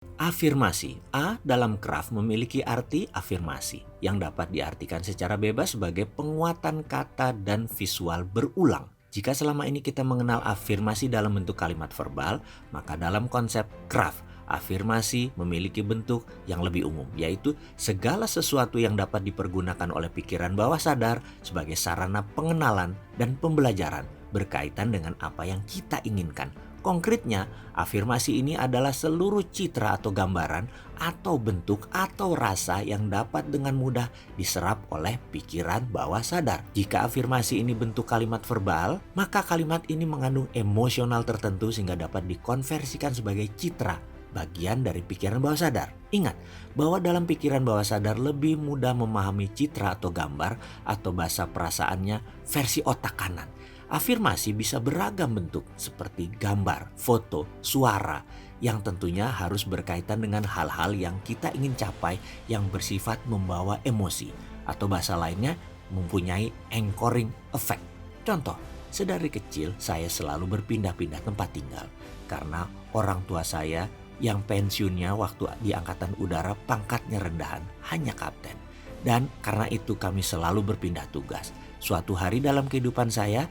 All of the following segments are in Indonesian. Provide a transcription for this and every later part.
Afirmasi. A dalam Kraft memiliki arti afirmasi yang dapat diartikan secara bebas sebagai penguatan kata dan visual berulang. Jika selama ini kita mengenal afirmasi dalam bentuk kalimat verbal, maka dalam konsep Kraft, afirmasi memiliki bentuk yang lebih umum, yaitu segala sesuatu yang dapat dipergunakan oleh pikiran bawah sadar sebagai sarana pengenalan dan pembelajaran berkaitan dengan apa yang kita inginkan. Konkretnya, afirmasi ini adalah seluruh citra atau gambaran atau bentuk atau rasa yang dapat dengan mudah diserap oleh pikiran bawah sadar. Jika afirmasi ini bentuk kalimat verbal, maka kalimat ini mengandung emosional tertentu sehingga dapat dikonversikan sebagai citra, bagian dari pikiran bawah sadar. Ingat bahwa dalam pikiran bawah sadar lebih mudah memahami citra atau gambar atau bahasa perasaannya versi otak kanan. Afirmasi bisa beragam bentuk seperti gambar, foto, suara yang tentunya harus berkaitan dengan hal-hal yang kita ingin capai yang bersifat membawa emosi atau bahasa lainnya mempunyai anchoring effect. Contoh, sedari kecil saya selalu berpindah-pindah tempat tinggal karena orang tua saya yang pensiunnya waktu di Angkatan Udara pangkatnya rendahan, hanya kapten. Dan karena itu kami selalu berpindah tugas. Suatu hari dalam kehidupan saya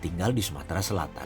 tinggal di Sumatera Selatan.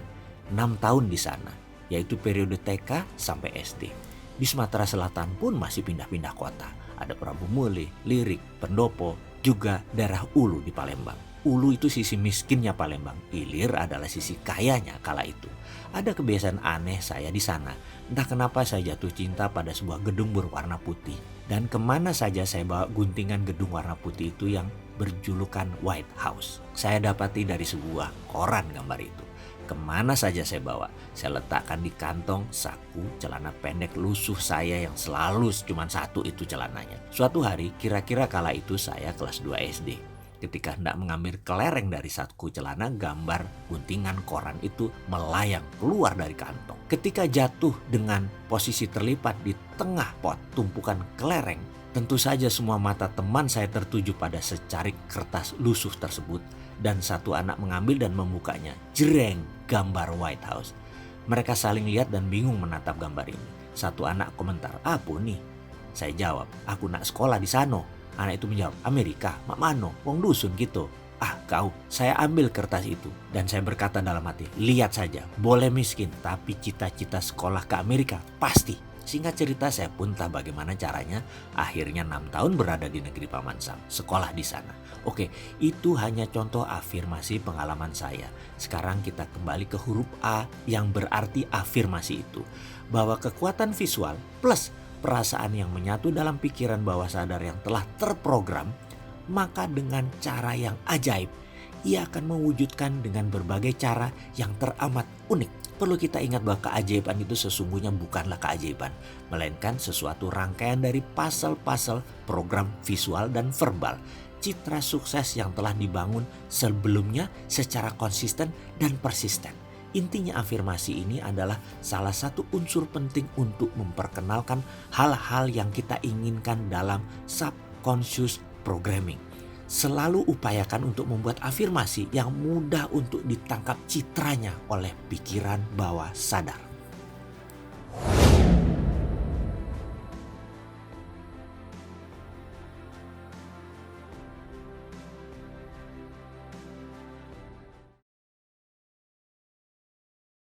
6 tahun di sana, yaitu periode TK sampai SD. Di Sumatera Selatan pun masih pindah-pindah kota. Ada Prabu Muli, Lirik, Pendopo, juga daerah Ulu di Palembang. Ulu itu sisi miskinnya Palembang, Ilir adalah sisi kayanya kala itu. Ada kebiasaan aneh saya di sana. Entah kenapa saya jatuh cinta pada sebuah gedung berwarna putih. Dan kemana saja saya bawa guntingan gedung warna putih itu yang berjulukan White House. Saya dapati dari sebuah koran gambar itu. Kemana saja saya bawa, saya letakkan di kantong, saku, celana pendek lusuh saya yang selalu cuma satu itu celananya. Suatu hari, kira-kira kala itu saya kelas 2 SD. Ketika hendak mengambil kelereng dari saku celana, gambar guntingan koran itu melayang keluar dari kantong. Ketika jatuh dengan posisi terlipat di tengah pot tumpukan kelereng, tentu saja semua mata teman saya tertuju pada secarik kertas lusuh tersebut dan satu anak mengambil dan membukanya. Jreng, gambar White House. Mereka saling lihat dan bingung menatap gambar ini. Satu anak komentar, "Apa nih?" Saya jawab, "Aku nak sekolah di sana." Anak itu menjawab, "Amerika, mak mano, wong dusun gitu." "Ah kau," saya ambil kertas itu dan saya berkata dalam hati, "Lihat saja, boleh miskin tapi cita-cita sekolah ke Amerika pasti." Singkat cerita saya pun entah bagaimana caranya akhirnya 6 tahun berada di negeri Paman Sam, sekolah di sana. Oke, itu hanya contoh afirmasi pengalaman saya. Sekarang kita kembali ke huruf A yang berarti afirmasi itu. Bahwa kekuatan visual plus perasaan yang menyatu dalam pikiran bawah sadar yang telah terprogram, maka dengan cara yang ajaib, ia akan mewujudkan dengan berbagai cara yang teramat unik. Perlu kita ingat bahwa keajaiban itu sesungguhnya bukanlah keajaiban, melainkan sesuatu rangkaian dari puzzle-puzzle program visual dan verbal. Citra sukses yang telah dibangun sebelumnya secara konsisten dan persisten. Intinya afirmasi ini adalah salah satu unsur penting untuk memperkenalkan hal-hal yang kita inginkan dalam subconscious programming. Selalu upayakan untuk membuat afirmasi yang mudah untuk ditangkap citranya oleh pikiran bawah sadar.